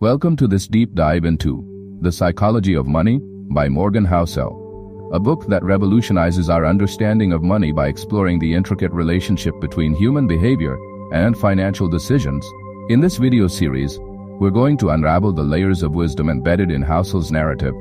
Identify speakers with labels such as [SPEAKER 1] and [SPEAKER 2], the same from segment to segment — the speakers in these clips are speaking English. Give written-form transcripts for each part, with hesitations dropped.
[SPEAKER 1] Welcome to this deep dive into The Psychology of Money by Morgan Housel, a book that revolutionizes our understanding of money by exploring the intricate relationship between human behavior and financial decisions. In this video series, we're going to unravel the layers of wisdom embedded in Housel's narrative,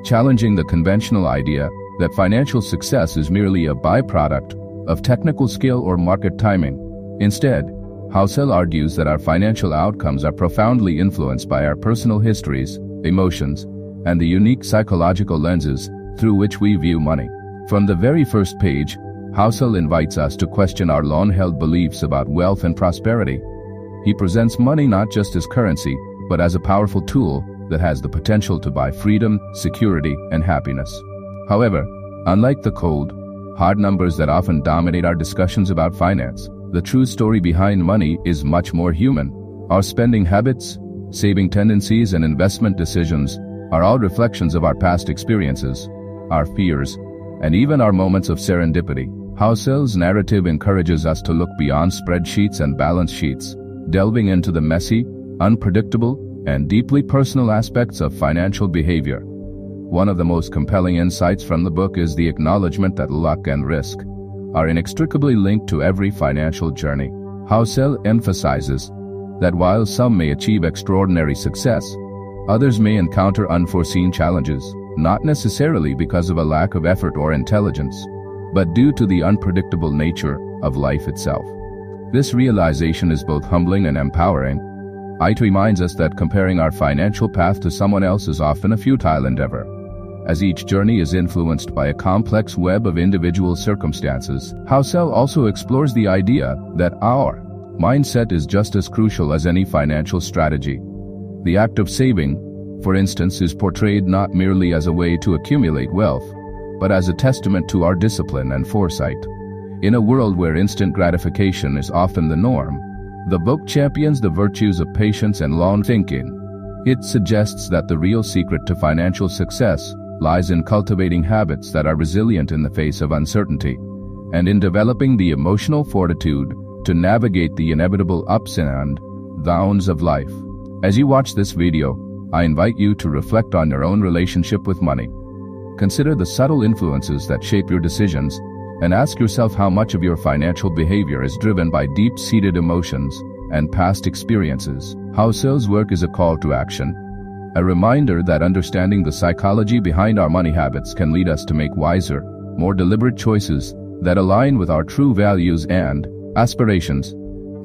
[SPEAKER 1] challenging the conventional idea that financial success is merely a byproduct of technical skill or market timing. Instead, Housel argues that our financial outcomes are profoundly influenced by our personal histories, emotions, and the unique psychological lenses through which we view money. From the very first page, Housel invites us to question our long-held beliefs about wealth and prosperity. He presents money not just as currency, but as a powerful tool that has the potential to buy freedom, security, and happiness. However, unlike the cold, hard numbers that often dominate our discussions about finance, the true story behind money is much more human. Our spending habits, saving tendencies, and investment decisions are all reflections of our past experiences, our fears, and even our moments of serendipity. Housel's narrative encourages us to look beyond spreadsheets and balance sheets, delving into the messy, unpredictable, and deeply personal aspects of financial behavior. One of the most compelling insights from the book is the acknowledgement that luck and risk are inextricably linked to every financial journey. Housel emphasizes that while some may achieve extraordinary success, others may encounter unforeseen challenges, not necessarily because of a lack of effort or intelligence, but due to the unpredictable nature of life itself. This realization is both humbling and empowering. It reminds us that comparing our financial path to someone else is often a futile endeavor, as each journey is influenced by a complex web of individual circumstances. Housel also explores the idea that our mindset is just as crucial as any financial strategy. The act of saving, for instance, is portrayed not merely as a way to accumulate wealth, but as a testament to our discipline and foresight. In a world where instant gratification is often the norm, the book champions the virtues of patience and long thinking. It suggests that the real secret to financial success lies in cultivating habits that are resilient in the face of uncertainty, and in developing the emotional fortitude to navigate the inevitable ups and downs of life. As you watch this video, I invite you to reflect on your own relationship with money. Consider the subtle influences that shape your decisions, and ask yourself how much of your financial behavior is driven by deep-seated emotions and past experiences. Housel's work is a call to action, a reminder that understanding the psychology behind our money habits can lead us to make wiser, more deliberate choices that align with our true values and aspirations.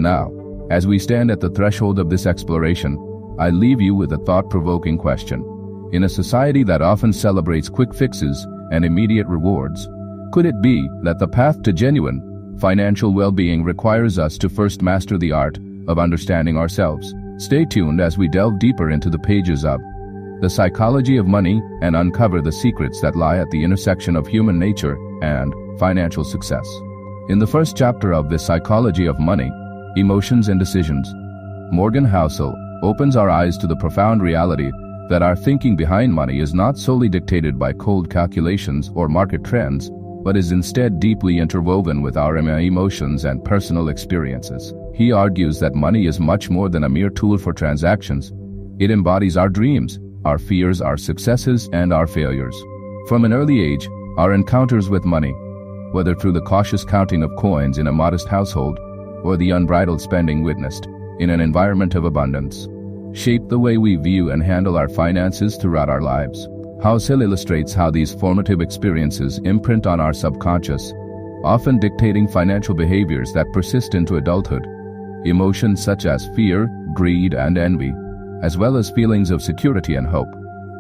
[SPEAKER 1] Now, as we stand at the threshold of this exploration, I leave you with a thought-provoking question. In a society that often celebrates quick fixes and immediate rewards, could it be that the path to genuine financial well-being requires us to first master the art of understanding ourselves? Stay tuned as we delve deeper into the pages of The Psychology of Money and uncover the secrets that lie at the intersection of human nature and financial success. In the first chapter of The Psychology of Money, Emotions and Decisions, Morgan Housel opens our eyes to the profound reality that our thinking behind money is not solely dictated by cold calculations or market trends, but is instead deeply interwoven with our emotions and personal experiences. He argues that money is much more than a mere tool for transactions. It embodies our dreams, our fears, our successes, and our failures. From an early age, our encounters with money, whether through the cautious counting of coins in a modest household or the unbridled spending witnessed in an environment of abundance, shape the way we view and handle our finances throughout our lives. Housel illustrates how these formative experiences imprint on our subconscious, often dictating financial behaviors that persist into adulthood. Emotions such as fear, greed, and envy, as well as feelings of security and hope,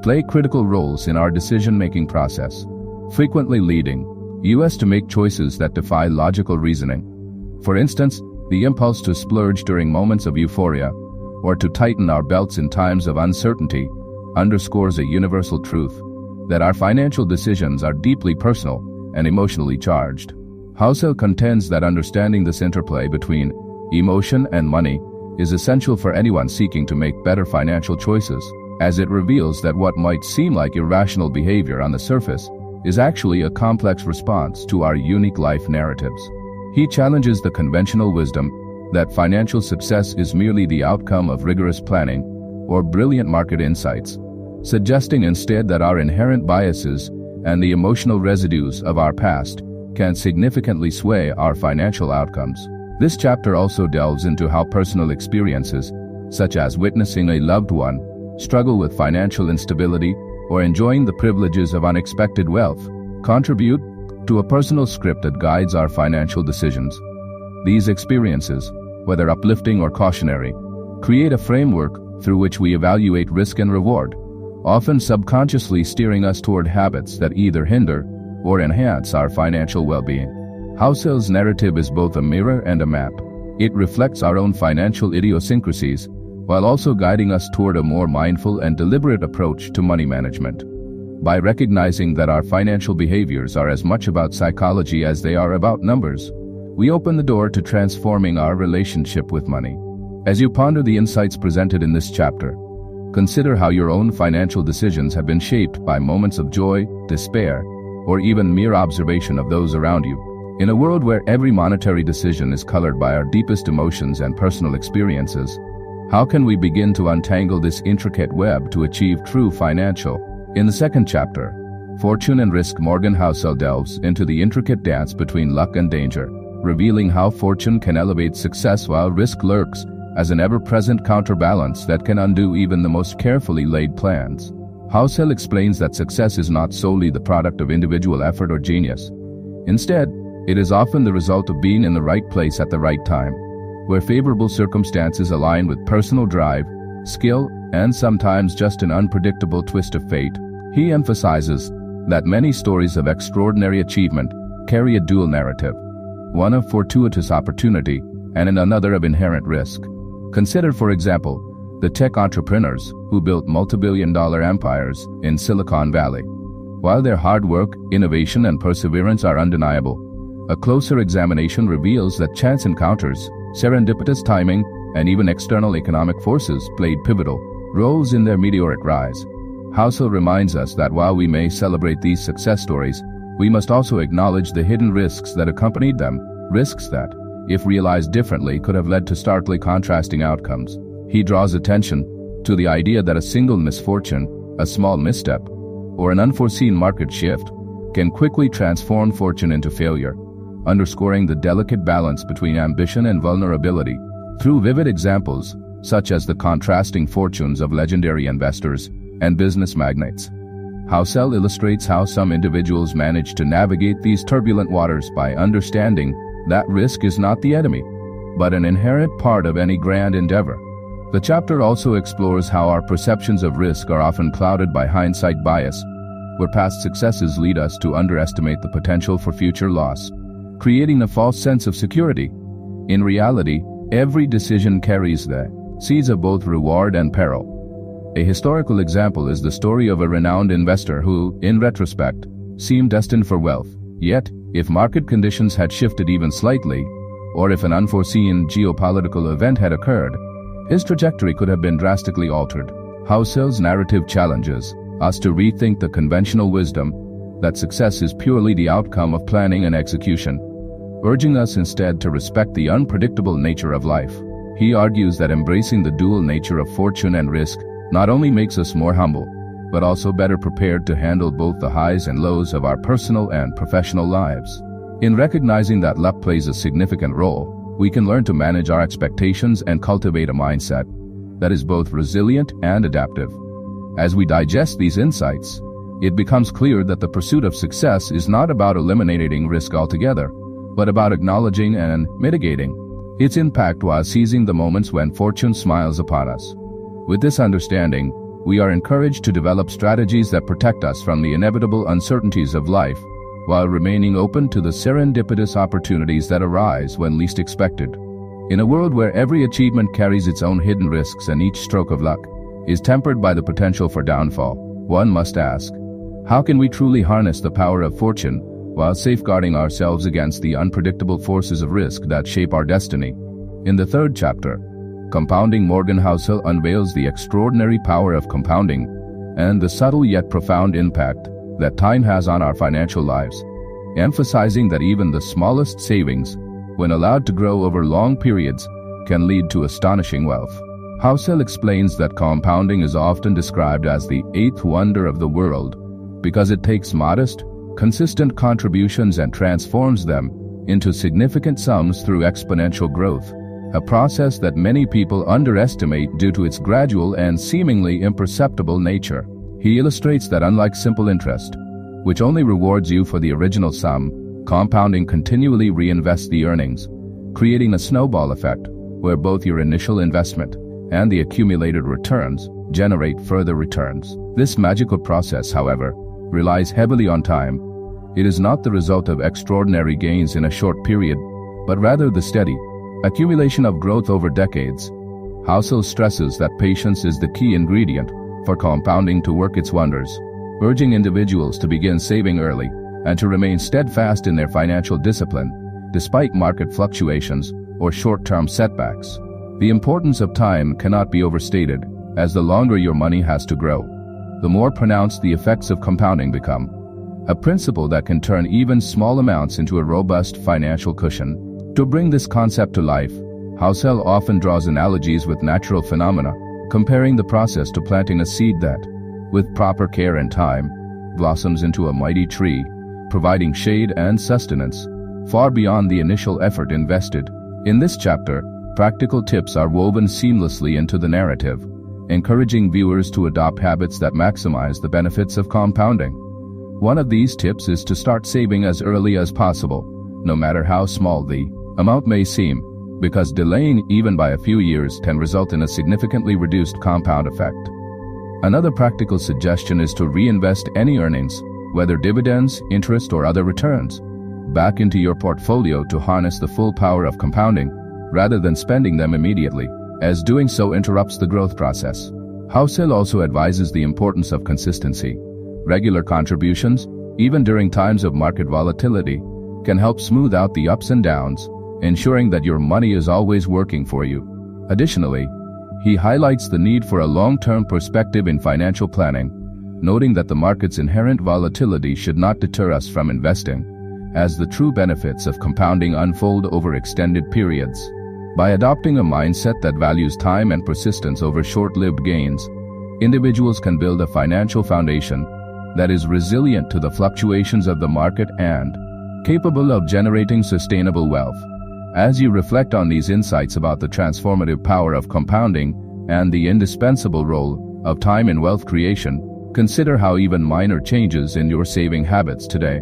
[SPEAKER 1] play critical roles in our decision-making process, frequently leading us to make choices that defy logical reasoning. For instance, the impulse to splurge during moments of euphoria, or to tighten our belts in times of uncertainty, underscores a universal truth that our financial decisions are deeply personal and emotionally charged. Housel contends that understanding this interplay between emotion and money is essential for anyone seeking to make better financial choices, as it reveals that what might seem like irrational behavior on the surface is actually a complex response to our unique life narratives. He challenges the conventional wisdom that financial success is merely the outcome of rigorous planning, or brilliant market insights, suggesting instead that our inherent biases and the emotional residues of our past can significantly sway our financial outcomes. This chapter also delves into how personal experiences, such as witnessing a loved one struggle with financial instability or enjoying the privileges of unexpected wealth, contribute to a personal script that guides our financial decisions. These experiences, whether uplifting or cautionary, create a framework through which we evaluate risk and reward, often subconsciously steering us toward habits that either hinder or enhance our financial well-being. Housel's narrative is both a mirror and a map. It reflects our own financial idiosyncrasies while also guiding us toward a more mindful and deliberate approach to money management. By recognizing that our financial behaviors are as much about psychology as they are about numbers, we open the door to transforming our relationship with money. As you ponder the insights presented in this chapter, consider how your own financial decisions have been shaped by moments of joy, despair, or even mere observation of those around you. In a world where every monetary decision is colored by our deepest emotions and personal experiences, how can we begin to untangle this intricate web to achieve true financial? In the second chapter, Fortune and Risk, Morgan Housel delves into the intricate dance between luck and danger, revealing how fortune can elevate success while risk lurks as an ever-present counterbalance that can undo even the most carefully laid plans. Housel explains that success is not solely the product of individual effort or genius. Instead, it is often the result of being in the right place at the right time, where favorable circumstances align with personal drive, skill, and sometimes just an unpredictable twist of fate. He emphasizes that many stories of extraordinary achievement carry a dual narrative, one of fortuitous opportunity and another of inherent risk. Consider, for example, the tech entrepreneurs who built multi-billion-dollar empires in Silicon Valley. While their hard work, innovation, and perseverance are undeniable, a closer examination reveals that chance encounters, serendipitous timing, and even external economic forces played pivotal roles in their meteoric rise. Housel reminds us that while we may celebrate these success stories, we must also acknowledge the hidden risks that accompanied them, risks that, if realized differently, could have led to starkly contrasting outcomes. He draws attention to the idea that a single misfortune, a small misstep, or an unforeseen market shift can quickly transform fortune into failure, underscoring the delicate balance between ambition and vulnerability. Through vivid examples, such as the contrasting fortunes of legendary investors and business magnates, Housel illustrates how some individuals manage to navigate these turbulent waters by understanding that risk is not the enemy, but an inherent part of any grand endeavor. The chapter also explores how our perceptions of risk are often clouded by hindsight bias, where past successes lead us to underestimate the potential for future loss, creating a false sense of security. In reality, every decision carries the seeds of both reward and peril. A historical example is the story of a renowned investor who, in retrospect, seemed destined for wealth. Yet, if market conditions had shifted even slightly, or if an unforeseen geopolitical event had occurred, his trajectory could have been drastically altered. Housel's narrative challenges us to rethink the conventional wisdom that success is purely the outcome of planning and execution, urging us instead to respect the unpredictable nature of life. He argues that embracing the dual nature of fortune and risk not only makes us more humble, but also better prepared to handle both the highs and lows of our personal and professional lives. In recognizing that luck plays a significant role, we can learn to manage our expectations and cultivate a mindset that is both resilient and adaptive. As we digest these insights, it becomes clear that the pursuit of success is not about eliminating risk altogether, but about acknowledging and mitigating its impact while seizing the moments when fortune smiles upon us. With this understanding, we are encouraged to develop strategies that protect us from the inevitable uncertainties of life, while remaining open to the serendipitous opportunities that arise when least expected. In a world where every achievement carries its own hidden risks and each stroke of luck is tempered by the potential for downfall, one must ask, how can we truly harness the power of fortune while safeguarding ourselves against the unpredictable forces of risk that shape our destiny? In the third chapter, Compounding, Morgan Housel unveils the extraordinary power of compounding and the subtle yet profound impact that time has on our financial lives, emphasizing that even the smallest savings, when allowed to grow over long periods, can lead to astonishing wealth. Housel explains that compounding is often described as the eighth wonder of the world because it takes modest, consistent contributions and transforms them into significant sums through exponential growth, a process that many people underestimate due to its gradual and seemingly imperceptible nature. He illustrates that unlike simple interest, which only rewards you for the original sum, compounding continually reinvests the earnings, creating a snowball effect where both your initial investment and the accumulated returns generate further returns. This magical process, however, relies heavily on time. It is not the result of extraordinary gains in a short period, but rather the steady accumulation of growth over decades. Housel stresses that patience is the key ingredient for compounding to work its wonders, urging individuals to begin saving early and to remain steadfast in their financial discipline, despite market fluctuations or short-term setbacks. The importance of time cannot be overstated, as the longer your money has to grow, the more pronounced the effects of compounding become, a principle that can turn even small amounts into a robust financial cushion. To bring this concept to life, Housel often draws analogies with natural phenomena, comparing the process to planting a seed that, with proper care and time, blossoms into a mighty tree, providing shade and sustenance, far beyond the initial effort invested. In this chapter, practical tips are woven seamlessly into the narrative, encouraging viewers to adopt habits that maximize the benefits of compounding. One of these tips is to start saving as early as possible, no matter how small the amount may seem, because delaying even by a few years can result in a significantly reduced compound effect. Another practical suggestion is to reinvest any earnings, whether dividends, interest, or other returns, back into your portfolio to harness the full power of compounding, rather than spending them immediately, as doing so interrupts the growth process. Housel also advises the importance of consistency. Regular contributions, even during times of market volatility, can help smooth out the ups and downs, ensuring that your money is always working for you. Additionally, he highlights the need for a long-term perspective in financial planning, noting that the market's inherent volatility should not deter us from investing, as the true benefits of compounding unfold over extended periods. By adopting a mindset that values time and persistence over short-lived gains, individuals can build a financial foundation that is resilient to the fluctuations of the market and capable of generating sustainable wealth. As you reflect on these insights about the transformative power of compounding and the indispensable role of time in wealth creation, consider how even minor changes in your saving habits today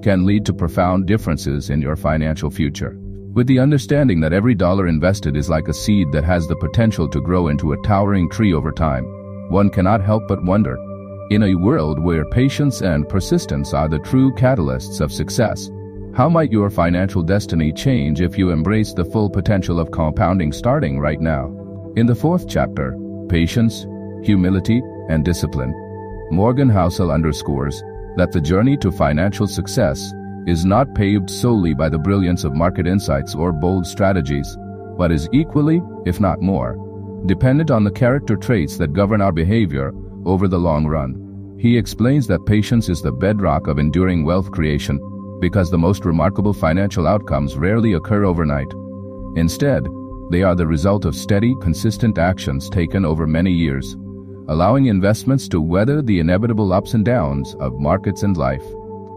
[SPEAKER 1] can lead to profound differences in your financial future. With the understanding that every dollar invested is like a seed that has the potential to grow into a towering tree over time, one cannot help but wonder, in a world where patience and persistence are the true catalysts of success, how might your financial destiny change if you embrace the full potential of compounding starting right now? In the fourth chapter, Patience, Humility, and Discipline, Morgan Housel underscores that the journey to financial success is not paved solely by the brilliance of market insights or bold strategies, but is equally, if not more, dependent on the character traits that govern our behavior over the long run. He explains that patience is the bedrock of enduring wealth creation because the most remarkable financial outcomes rarely occur overnight. Instead, they are the result of steady, consistent actions taken over many years, allowing investments to weather the inevitable ups and downs of markets and life.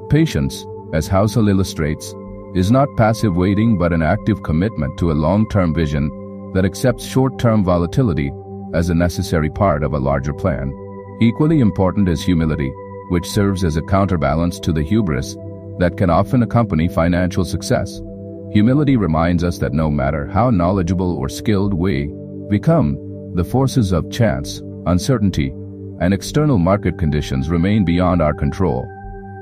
[SPEAKER 1] Patience, as Housel illustrates, is not passive waiting but an active commitment to a long-term vision that accepts short-term volatility as a necessary part of a larger plan. Equally important is humility, which serves as a counterbalance to the hubris that can often accompany financial success. Humility reminds us that no matter how knowledgeable or skilled we become, the forces of chance, uncertainty, and external market conditions remain beyond our control.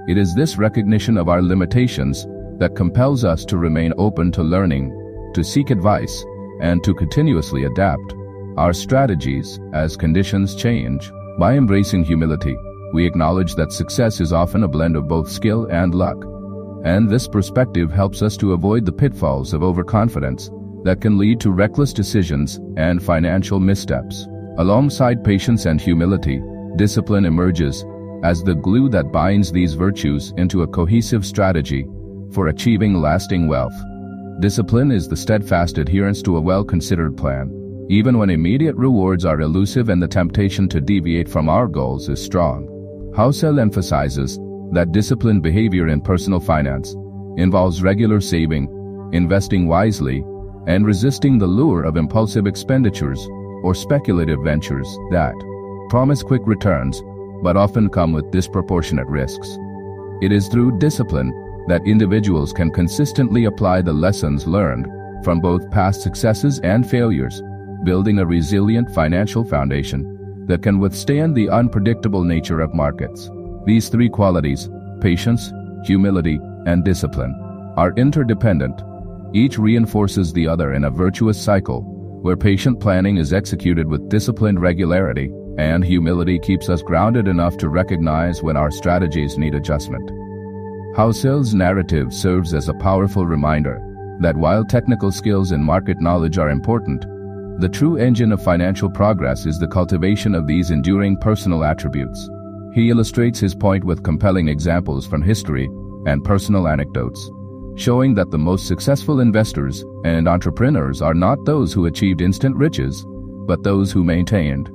[SPEAKER 1] It is this recognition of our limitations that compels us to remain open to learning, to seek advice, and to continuously adapt our strategies as conditions change. By embracing humility, we acknowledge that success is often a blend of both skill and luck, and this perspective helps us to avoid the pitfalls of overconfidence that can lead to reckless decisions and financial missteps. Alongside patience and humility, discipline emerges as the glue that binds these virtues into a cohesive strategy for achieving lasting wealth. Discipline is the steadfast adherence to a well-considered plan, even when immediate rewards are elusive and the temptation to deviate from our goals is strong. Housel emphasizes that disciplined behavior in personal finance involves regular saving, investing wisely, and resisting the lure of impulsive expenditures or speculative ventures that promise quick returns but often come with disproportionate risks. It is through discipline that individuals can consistently apply the lessons learned from both past successes and failures, building a resilient financial foundation that can withstand the unpredictable nature of markets. These three qualities, patience, humility, and discipline, are interdependent. Each reinforces the other in a virtuous cycle, where patient planning is executed with disciplined regularity, and humility keeps us grounded enough to recognize when our strategies need adjustment. Housel's narrative serves as a powerful reminder that while technical skills and market knowledge are important, the true engine of financial progress is the cultivation of these enduring personal attributes. He illustrates his point with compelling examples from history and personal anecdotes, showing that the most successful investors and entrepreneurs are not those who achieved instant riches, but those who maintained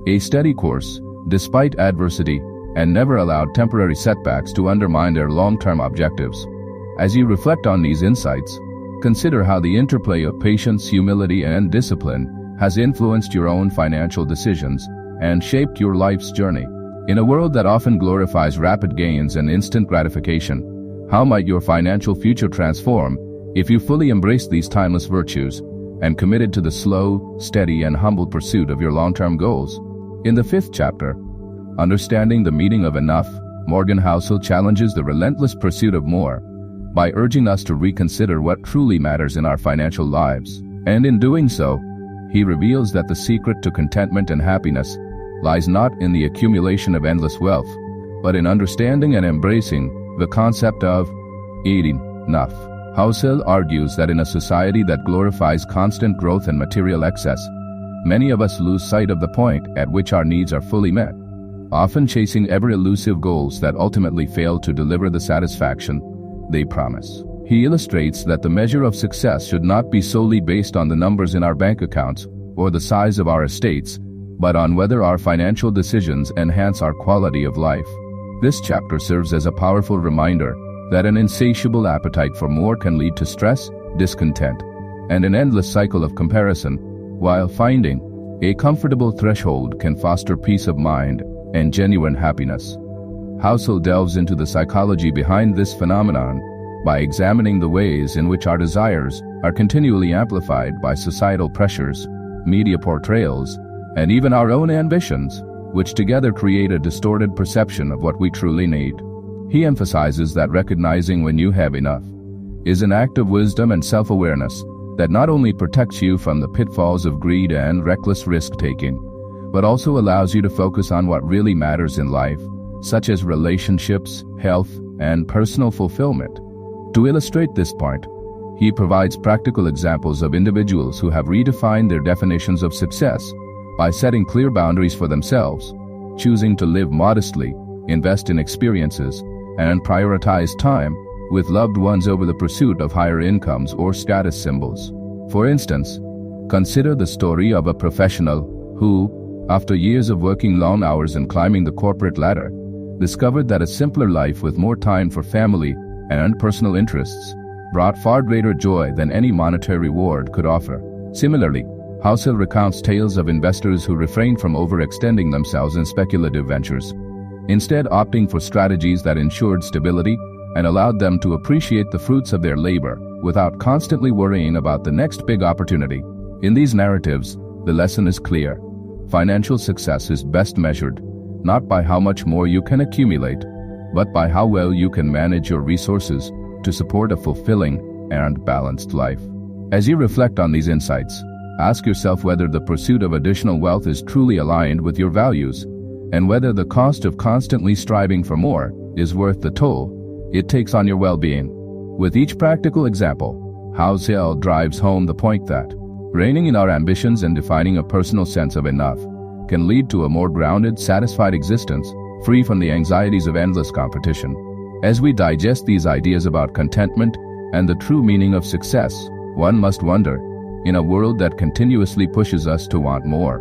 [SPEAKER 1] a steady course despite adversity and never allowed temporary setbacks to undermine their long-term objectives. As you reflect on these insights, consider how the interplay of patience, humility, and discipline has influenced your own financial decisions and shaped your life's journey. In a world that often glorifies rapid gains and instant gratification, how might your financial future transform if you fully embraced these timeless virtues and committed to the slow, steady, and humble pursuit of your long-term goals? In the 5th chapter, Understanding the Meaning of Enough, Morgan Housel challenges the relentless pursuit of more by urging us to reconsider what truly matters in our financial lives. And in doing so, he reveals that the secret to contentment and happiness lies not in the accumulation of endless wealth, but in understanding and embracing the concept of eating enough. Housel argues that in a society that glorifies constant growth and material excess, many of us lose sight of the point at which our needs are fully met, often chasing ever-elusive goals that ultimately fail to deliver the satisfaction they promise. He illustrates that the measure of success should not be solely based on the numbers in our bank accounts or the size of our estates, but on whether our financial decisions enhance our quality of life. This chapter serves as a powerful reminder that an insatiable appetite for more can lead to stress, discontent, and an endless cycle of comparison, while finding a comfortable threshold can foster peace of mind and genuine happiness. Housel delves into the psychology behind this phenomenon by examining the ways in which our desires are continually amplified by societal pressures, media portrayals, and even our own ambitions, which together create a distorted perception of what we truly need. He emphasizes that recognizing when you have enough is an act of wisdom and self-awareness that not only protects you from the pitfalls of greed and reckless risk-taking, but also allows you to focus on what really matters in life, such as relationships, health, and personal fulfillment. To illustrate this point, he provides practical examples of individuals who have redefined their definitions of success by setting clear boundaries for themselves, choosing to live modestly, invest in experiences, and prioritize time with loved ones over the pursuit of higher incomes or status symbols. For instance, consider the story of a professional who, after years of working long hours and climbing the corporate ladder, discovered that a simpler life with more time for family and personal interests brought far greater joy than any monetary reward could offer. Similarly, Housel recounts tales of investors who refrained from overextending themselves in speculative ventures, instead opting for strategies that ensured stability and allowed them to appreciate the fruits of their labor without constantly worrying about the next big opportunity. In these narratives, the lesson is clear. Financial success is best measured not by how much more you can accumulate, but by how well you can manage your resources to support a fulfilling and balanced life. As you reflect on these insights, ask yourself whether the pursuit of additional wealth is truly aligned with your values, and whether the cost of constantly striving for more is worth the toll it takes on your well-being. With each practical example, Housel drives home the point that reining in our ambitions and defining a personal sense of enough can lead to a more grounded, satisfied existence, free from the anxieties of endless competition. As we digest these ideas about contentment and the true meaning of success, one must wonder, in a world that continuously pushes us to want more.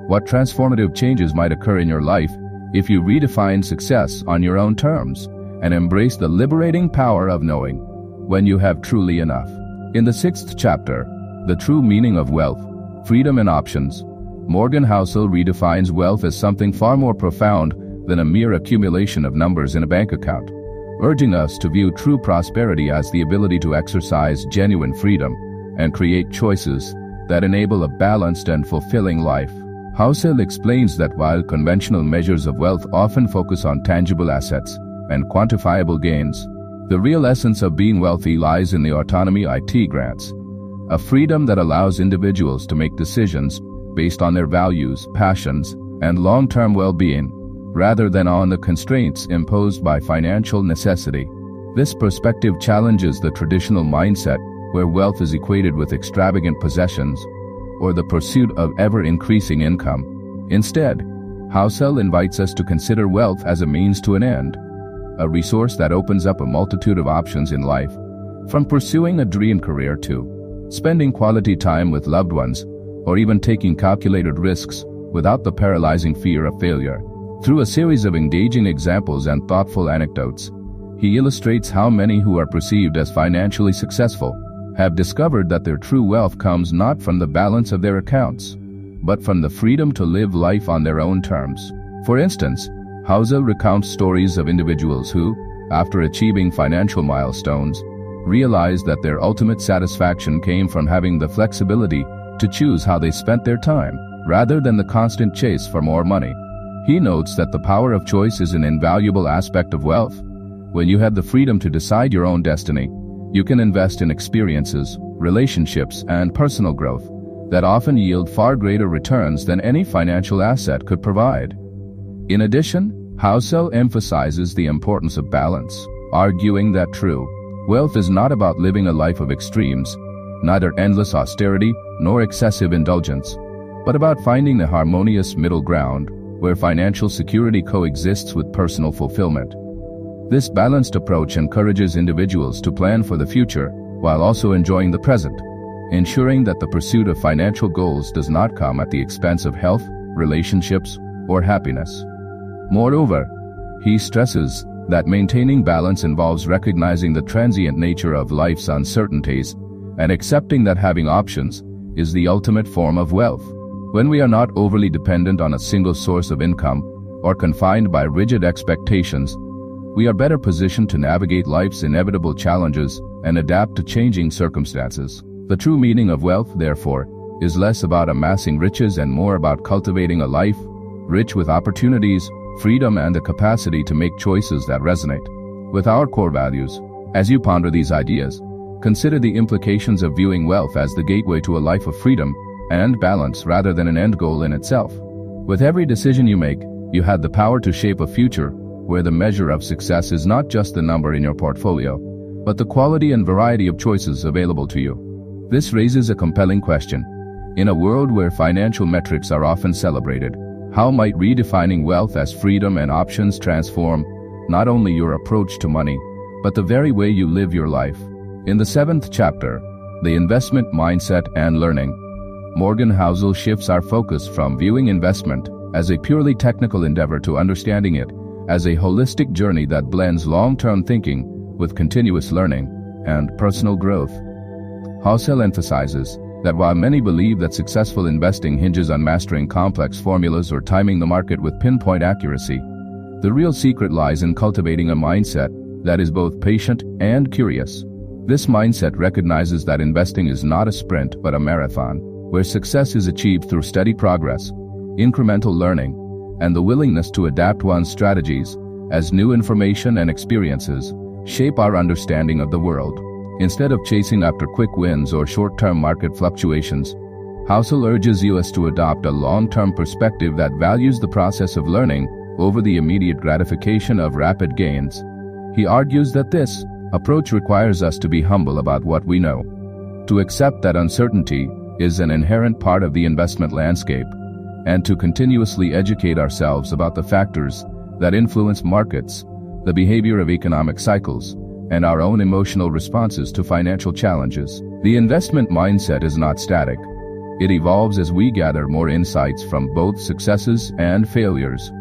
[SPEAKER 1] What transformative changes might occur in your life if you redefine success on your own terms and embrace the liberating power of knowing when you have truly enough? In the 6th chapter, The True Meaning of Wealth, Freedom and Options, Morgan Housel redefines wealth as something far more profound than a mere accumulation of numbers in a bank account, urging us to view true prosperity as the ability to exercise genuine freedom and create choices that enable a balanced and fulfilling life. Housel explains that while conventional measures of wealth often focus on tangible assets and quantifiable gains, the real essence of being wealthy lies in the autonomy it grants, a freedom that allows individuals to make decisions based on their values, passions, and long-term well-being, rather than on the constraints imposed by financial necessity. This perspective challenges the traditional mindset where wealth is equated with extravagant possessions or the pursuit of ever-increasing income. Instead, Housel invites us to consider wealth as a means to an end, a resource that opens up a multitude of options in life, from pursuing a dream career to spending quality time with loved ones, or even taking calculated risks without the paralyzing fear of failure. Through a series of engaging examples and thoughtful anecdotes, he illustrates how many who are perceived as financially successful have discovered that their true wealth comes not from the balance of their accounts, but from the freedom to live life on their own terms. For instance, Housel recounts stories of individuals who, after achieving financial milestones, realized that their ultimate satisfaction came from having the flexibility to choose how they spent their time, rather than the constant chase for more money. He notes that the power of choice is an invaluable aspect of wealth. When you have the freedom to decide your own destiny, you can invest in experiences, relationships, and personal growth that often yield far greater returns than any financial asset could provide. In addition, Housel emphasizes the importance of balance, arguing that true wealth is not about living a life of extremes, neither endless austerity nor excessive indulgence, but about finding the harmonious middle ground where financial security coexists with personal fulfillment. This balanced approach encourages individuals to plan for the future while also enjoying the present, ensuring that the pursuit of financial goals does not come at the expense of health, relationships, or happiness. Moreover, he stresses that maintaining balance involves recognizing the transient nature of life's uncertainties and accepting that having options is the ultimate form of wealth. When we are not overly dependent on a single source of income or confined by rigid expectations, we are better positioned to navigate life's inevitable challenges and adapt to changing circumstances. The true meaning of wealth, therefore, is less about amassing riches and more about cultivating a life rich with opportunities, freedom, and the capacity to make choices that resonate with our core values. As you ponder these ideas, consider the implications of viewing wealth as the gateway to a life of freedom and balance rather than an end goal in itself. With every decision you make, you have the power to shape a future where the measure of success is not just the number in your portfolio, but the quality and variety of choices available to you. This raises a compelling question. In a world where financial metrics are often celebrated, how might redefining wealth as freedom and options transform not only your approach to money, but the very way you live your life? In the 7th chapter, The Investment Mindset and Learning, Morgan Housel shifts our focus from viewing investment as a purely technical endeavor to understanding it as a holistic journey that blends long-term thinking with continuous learning and personal growth. Housel emphasizes that while many believe that successful investing hinges on mastering complex formulas or timing the market with pinpoint accuracy, the real secret lies in cultivating a mindset that is both patient and curious. This mindset recognizes that investing is not a sprint but a marathon, where success is achieved through steady progress, incremental learning, and the willingness to adapt one's strategies as new information and experiences shape our understanding of the world. Instead of chasing after quick wins or short-term market fluctuations, Housel urges us to adopt a long-term perspective that values the process of learning over the immediate gratification of rapid gains. He argues that this approach requires us to be humble about what we know, to accept that uncertainty is an inherent part of the investment landscape, and to continuously educate ourselves about the factors that influence markets, the behavior of economic cycles, and our own emotional responses to financial challenges. The investment mindset is not static. It evolves as we gather more insights from both successes and failures.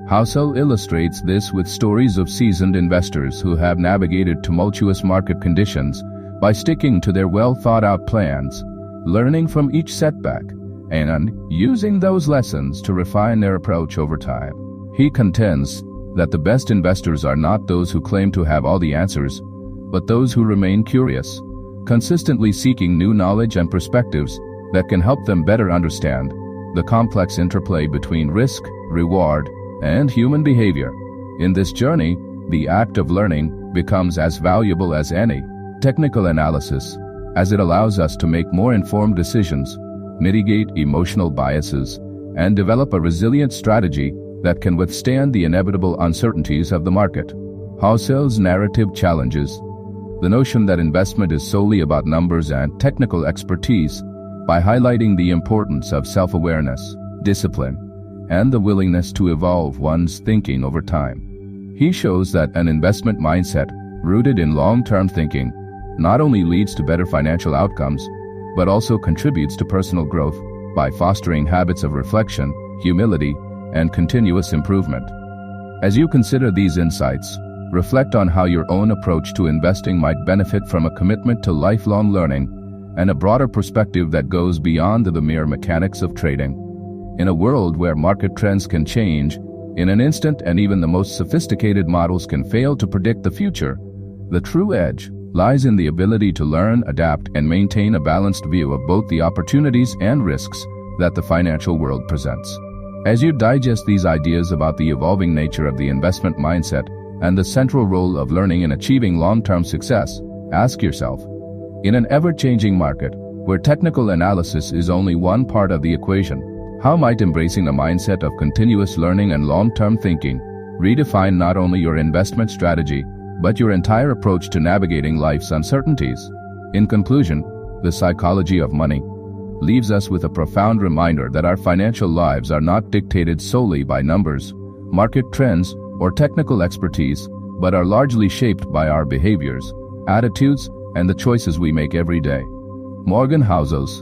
[SPEAKER 1] Housel illustrates this with stories of seasoned investors who have navigated tumultuous market conditions by sticking to their well-thought-out plans, learning from each setback, and using those lessons to refine their approach over time. He contends that the best investors are not those who claim to have all the answers, but those who remain curious, consistently seeking new knowledge and perspectives that can help them better understand the complex interplay between risk, reward, and human behavior. In this journey, the act of learning becomes as valuable as any technical analysis, as it allows us to make more informed decisions, mitigate emotional biases, and develop a resilient strategy that can withstand the inevitable uncertainties of the market. Housel's narrative challenges the notion that investment is solely about numbers and technical expertise by highlighting the importance of self-awareness, discipline, and the willingness to evolve one's thinking over time. He shows that an investment mindset rooted in long-term thinking not only leads to better financial outcomes, but also contributes to personal growth by fostering habits of reflection, humility, and continuous improvement. As you consider these insights, reflect on how your own approach to investing might benefit from a commitment to lifelong learning and a broader perspective that goes beyond the mere mechanics of trading. In a world where market trends can change in an instant and even the most sophisticated models can fail to predict the future, the true edge lies in the ability to learn, adapt, and maintain a balanced view of both the opportunities and risks that the financial world presents. As you digest these ideas about the evolving nature of the investment mindset and the central role of learning in achieving long-term success, ask yourself, in an ever-changing market, where technical analysis is only one part of the equation, how might embracing a mindset of continuous learning and long-term thinking redefine not only your investment strategy, but your entire approach to navigating life's uncertainties? In conclusion, The Psychology of Money leaves us with a profound reminder that our financial lives are not dictated solely by numbers, market trends, or technical expertise, but are largely shaped by our behaviors, attitudes, and the choices we make every day. Morgan Housel's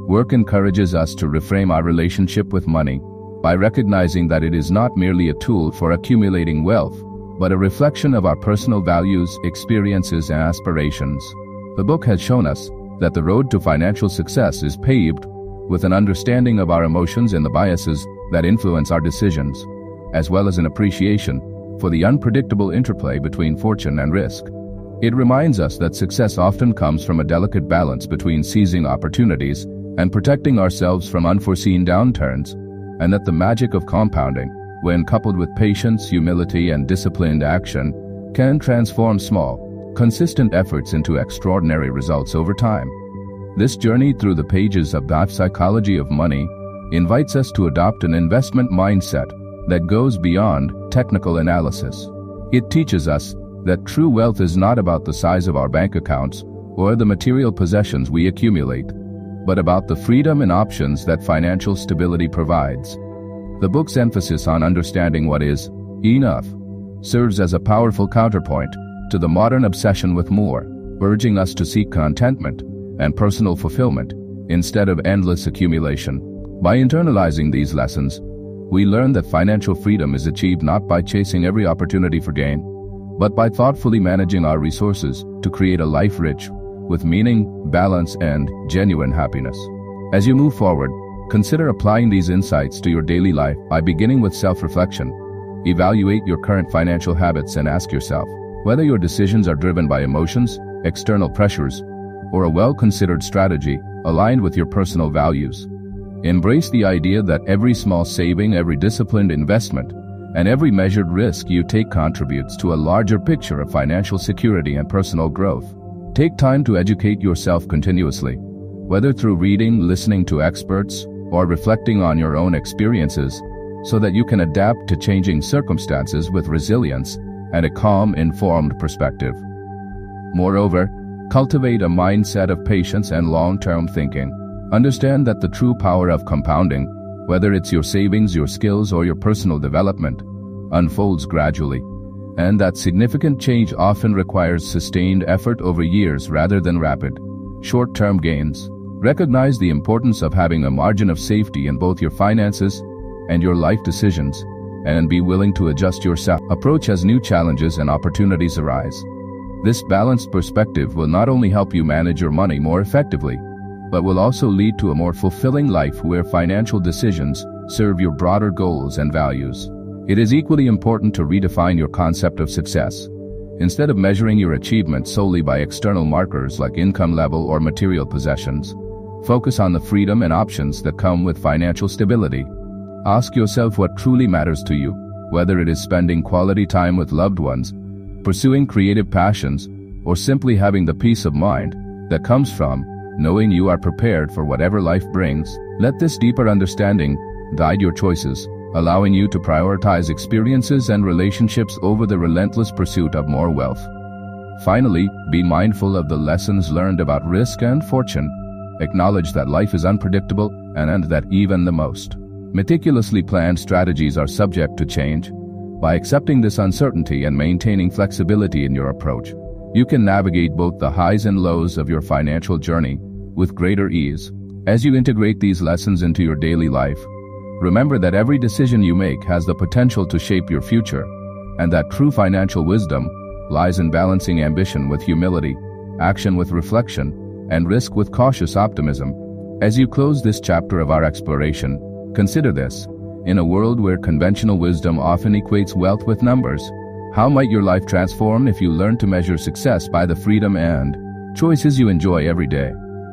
[SPEAKER 1] work encourages us to reframe our relationship with money by recognizing that it is not merely a tool for accumulating wealth, but a reflection of our personal values, experiences, and aspirations. The book has shown us that the road to financial success is paved with an understanding of our emotions and the biases that influence our decisions, as well as an appreciation for the unpredictable interplay between fortune and risk. It reminds us that success often comes from a delicate balance between seizing opportunities and protecting ourselves from unforeseen downturns, and that the magic of compounding, when coupled with patience, humility, and disciplined action, can transform small, consistent efforts into extraordinary results over time. This journey through the pages of The Psychology of Money invites us to adopt an investment mindset that goes beyond technical analysis. It teaches us that true wealth is not about the size of our bank accounts or the material possessions we accumulate, but about the freedom and options that financial stability provides. The book's emphasis on understanding what is enough serves as a powerful counterpoint to the modern obsession with more, urging us to seek contentment and personal fulfillment instead of endless accumulation. By internalizing these lessons, we learn that financial freedom is achieved not by chasing every opportunity for gain, but by thoughtfully managing our resources to create a life rich with meaning, balance, and genuine happiness. As you move forward, consider applying these insights to your daily life by beginning with self-reflection. Evaluate your current financial habits and ask yourself whether your decisions are driven by emotions, external pressures, or a well-considered strategy aligned with your personal values. Embrace the idea that every small saving, every disciplined investment, and every measured risk you take contributes to a larger picture of financial security and personal growth. Take time to educate yourself continuously, whether through reading, listening to experts, or reflecting on your own experiences, so that you can adapt to changing circumstances with resilience and a calm, informed perspective. Moreover, cultivate a mindset of patience and long-term thinking. Understand that the true power of compounding, whether it's your savings, your skills, or your personal development, unfolds gradually, and that significant change often requires sustained effort over years rather than rapid, short-term gains. Recognize the importance of having a margin of safety in both your finances and your life decisions, and be willing to adjust your approach as new challenges and opportunities arise. This balanced perspective will not only help you manage your money more effectively, but will also lead to a more fulfilling life where financial decisions serve your broader goals and values. It is equally important to redefine your concept of success. Instead of measuring your achievements solely by external markers like income level or material possessions, focus on the freedom and options that come with financial stability. Ask yourself what truly matters to you, whether it is spending quality time with loved ones, pursuing creative passions, or simply having the peace of mind that comes from knowing you are prepared for whatever life brings. Let this deeper understanding guide your choices, allowing you to prioritize experiences and relationships over the relentless pursuit of more wealth. Finally, be mindful of the lessons learned about risk and fortune. Acknowledge that life is unpredictable and that even the most meticulously planned strategies are subject to change. By accepting this uncertainty and maintaining flexibility in your approach, you can navigate both the highs and lows of your financial journey with greater ease. As you integrate these lessons into your daily life, remember that every decision you make has the potential to shape your future, and that true financial wisdom lies in balancing ambition with humility, action with reflection, and risk with cautious optimism. As you close this chapter of our exploration, consider this. In a world where conventional wisdom often equates wealth with numbers, how might your life transform if you learn to measure success by the freedom and choices you enjoy every day?